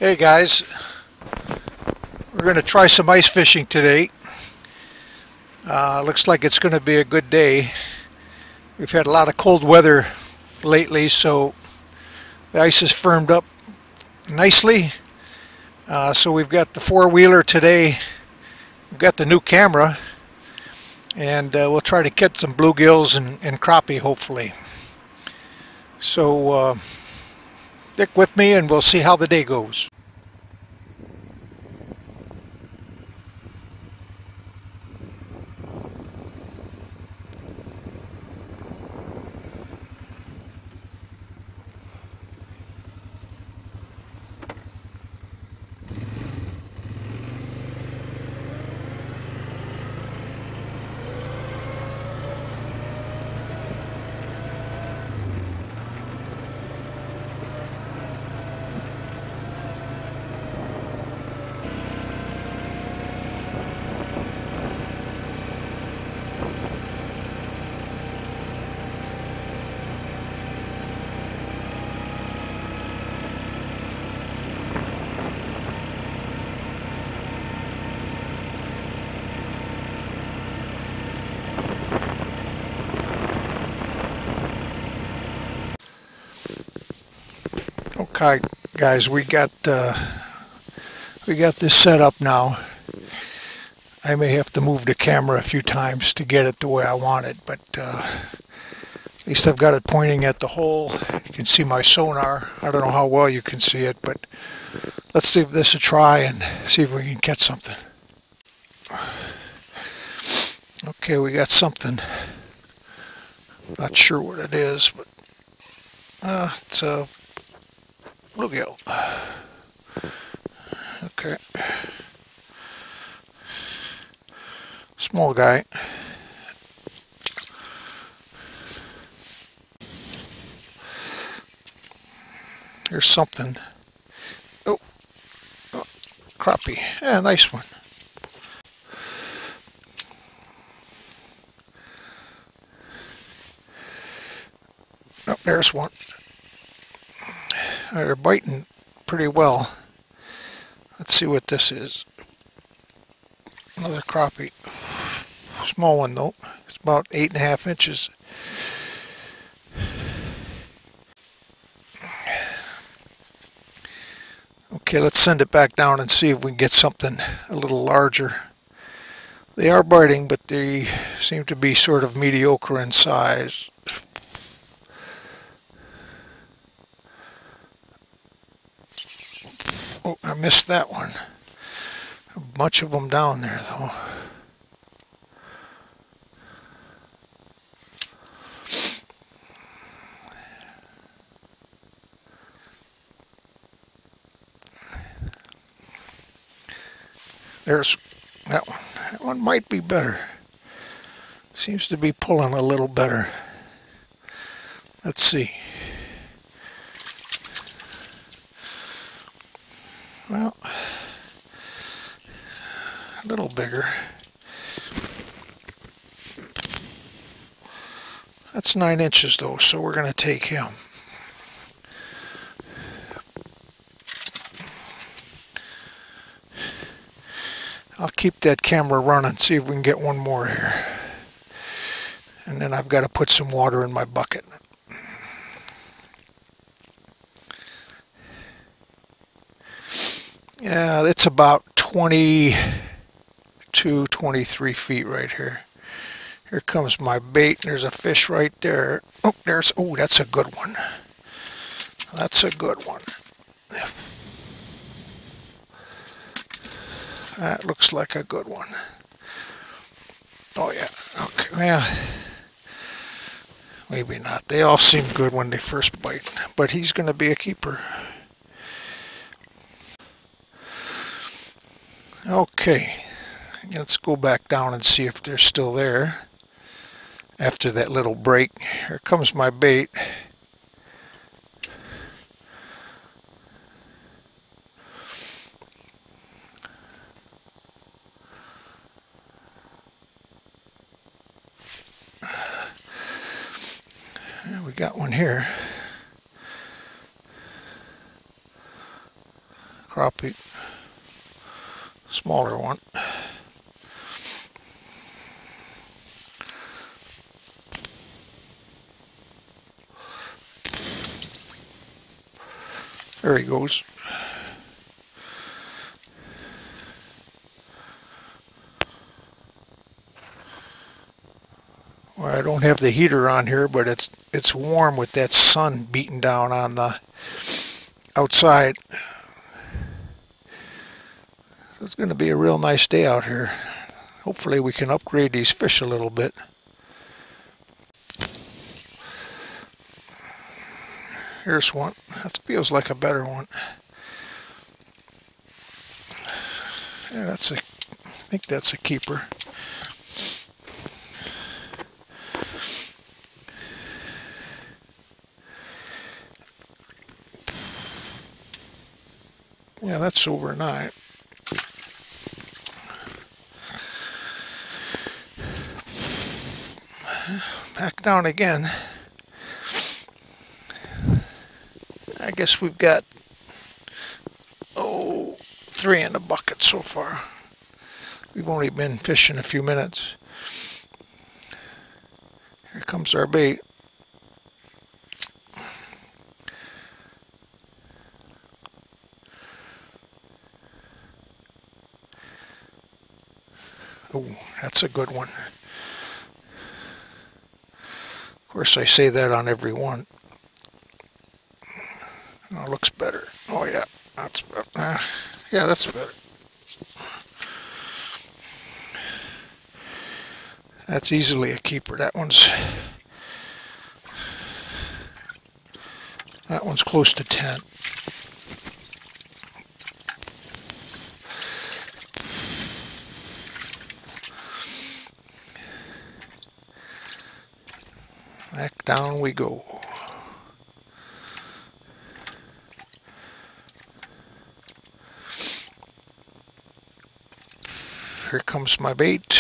Hey guys, we're going to try some ice fishing today. Looks like it's going to be a good day. We've had a lot of cold weather lately, so the ice has firmed up nicely. So we've got the four-wheeler today. We've got the new camera, and we'll try to catch some bluegills and crappie hopefully. So stick with me and we'll see how the day goes. Okay, guys, we got this set up now. I may have to move the camera a few times to get it the way I want it, but at least I've got it pointing at the hole. You can see my sonar. I don't know how well you can see it, but let's give this a try and see if we can catch something. Okay, we got something. Not sure what it is, but it's a bluegill. Okay. Small guy. Here's something. Oh, crappie. Yeah, nice one. Oh, there's one. They're biting pretty well. Let's see what this is. Another crappie. Small one though. It's about 8.5 inches. Okay, let's send it back down and see if we can get something a little larger. They are biting, but they seem to be sort of mediocre in size. Oh, I missed that one. A bunch of them down there, though. There's that one. That one might be better. Seems to be pulling a little better. Let's see. Well, a little bigger. That's 9 inches though, so we're going to take him. I'll keep that camera running, see if we can get one more here. And then I've got to put some water in my bucket. Yeah, it's about 22, 23 feet right here. Here comes my bait. There's a fish right there. Oh, that's a good one. That's a good one. That looks like a good one. Oh yeah, okay, well, maybe not. They all seem good when they first bite, but he's going to be a keeper. Okay, let's go back down and see if they're still there after that little break. Here comes my bait. We got one here. crappie, smaller one. There he goes. Well, I don't have the heater on here, but it's warm with that sun beating down on the outside. So it's going to be a real nice day out here. Hopefully we can upgrade these fish a little bit. Here's one. That feels like a better one. Yeah, I think that's a keeper. Yeah, that's overnight. Back down again. I guess we've got, 3 in the bucket so far. We've only been fishing a few minutes. Here comes our bait. Oh, that's a good one. Of course, I say that on every one. Oh, it looks better. Oh yeah, that's better. Yeah, that's better. That's easily a keeper. That one's close to 10. Back down we go. Here comes my bait,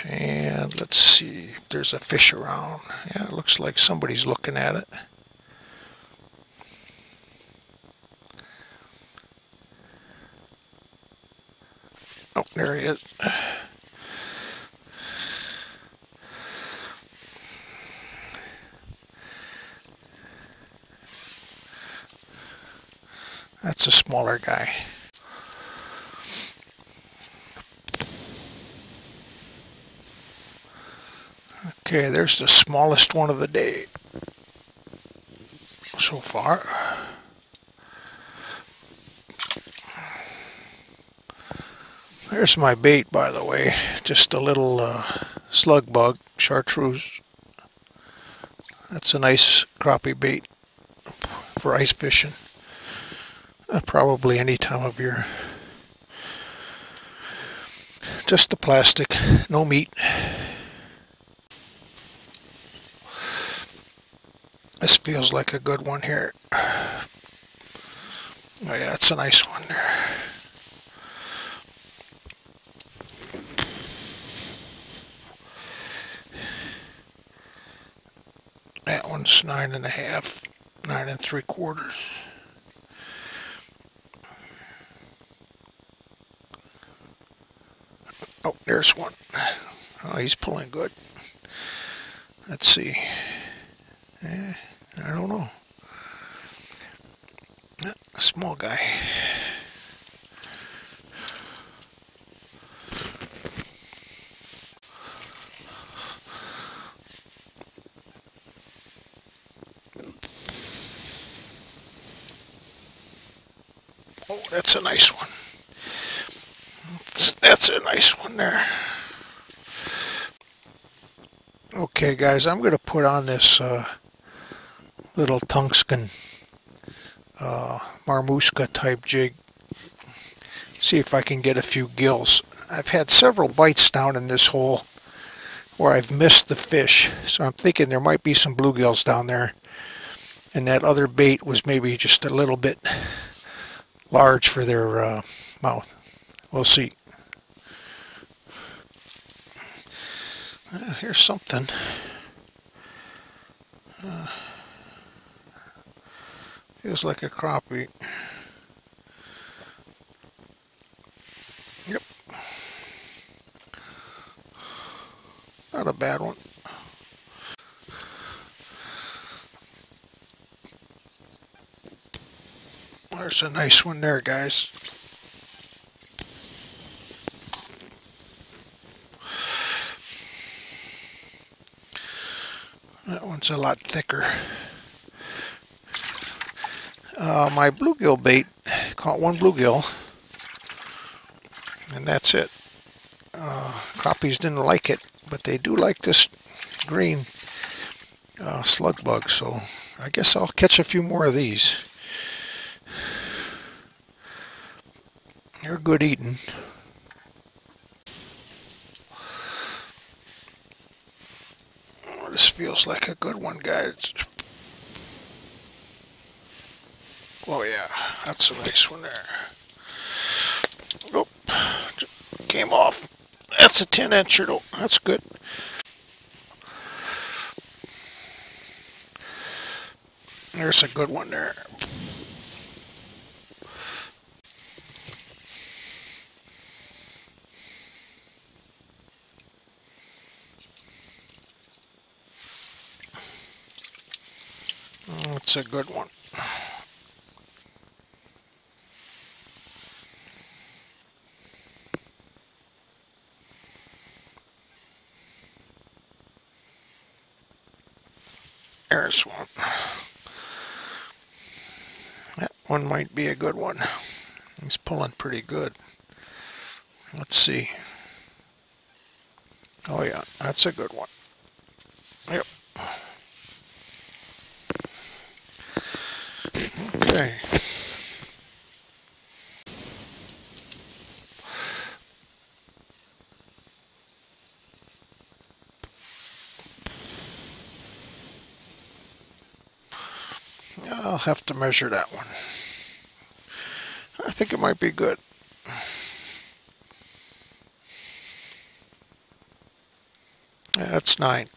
and let's see if there's a fish around. Yeah, it looks like somebody's looking at it. Oh, there he is. That's a smaller guy. Okay, there's the smallest one of the day so far. There's my bait, by the way. Just a little slug bug, chartreuse. That's a nice crappie bait for ice fishing. Probably any time of year. Just the plastic, no meat. This feels like a good one here. Oh yeah, that's a nice one there. That one's 9.5, 9 3/4. Oh, there's one. Oh, he's pulling good. Let's see. I don't know. A small guy. Oh, that's a nice one. That's a nice one there. Okay, guys, I'm going to put on this little tungsten marmuska type jig. See if I can get a few gills. I've had several bites down in this hole where I've missed the fish, so I'm thinking there might be some bluegills down there, and that other bait was maybe just a little bit large for their mouth. We'll see. Here's something. Feels like a crappie. Not a bad one. There's a nice one there, guys. That one's a lot thicker. My bluegill bait, caught one bluegill, and that's it. Crappies didn't like it, but they do like this green slug bug, so I guess I'll catch a few more of these. They're good eating. Oh, this feels like a good one, guys. Oh yeah, that's a nice one there. Oh, came off. That's a 10-incher though. That's good. There's a good one there. That's a good one. There's one. That one might be a good one. He's pulling pretty good. Let's see. Oh yeah, that's a good one. Yep. Okay. I'll have to measure that one. I think it might be good. Yeah, that's 9.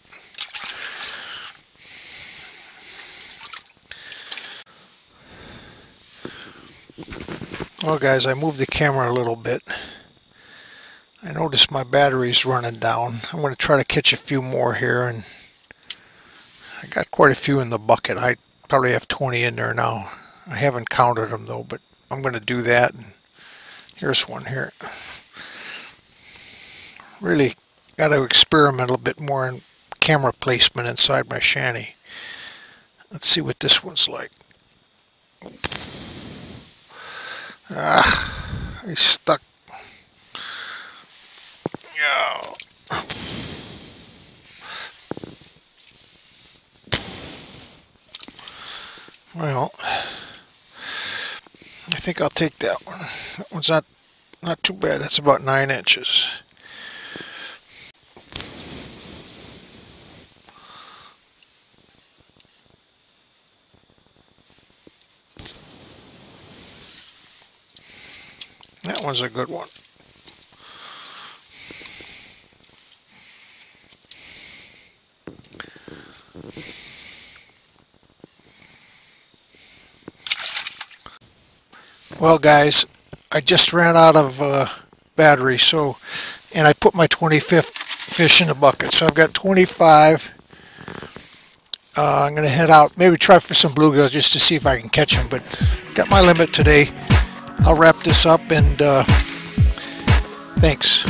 Well guys, I moved the camera a little bit. I noticed my battery's running down. I'm going to try to catch a few more here, and I got quite a few in the bucket. I probably have 20 in there now. I haven't counted them though, but I'm going to do that. And here's one here. Really got to experiment a little bit more in camera placement inside my shanty. Let's see what this one's like. Ah, he's stuck. Yeah. Well, I think I'll take that one. That one's not too bad. That's about 9 inches. That one's a good one. Well guys, I just ran out of battery, so, and I put my 25th fish in the bucket, so I've got 25. I'm going to head out, maybe try for some bluegills just to see if I can catch them, but got my limit today. I'll wrap this up, and thanks.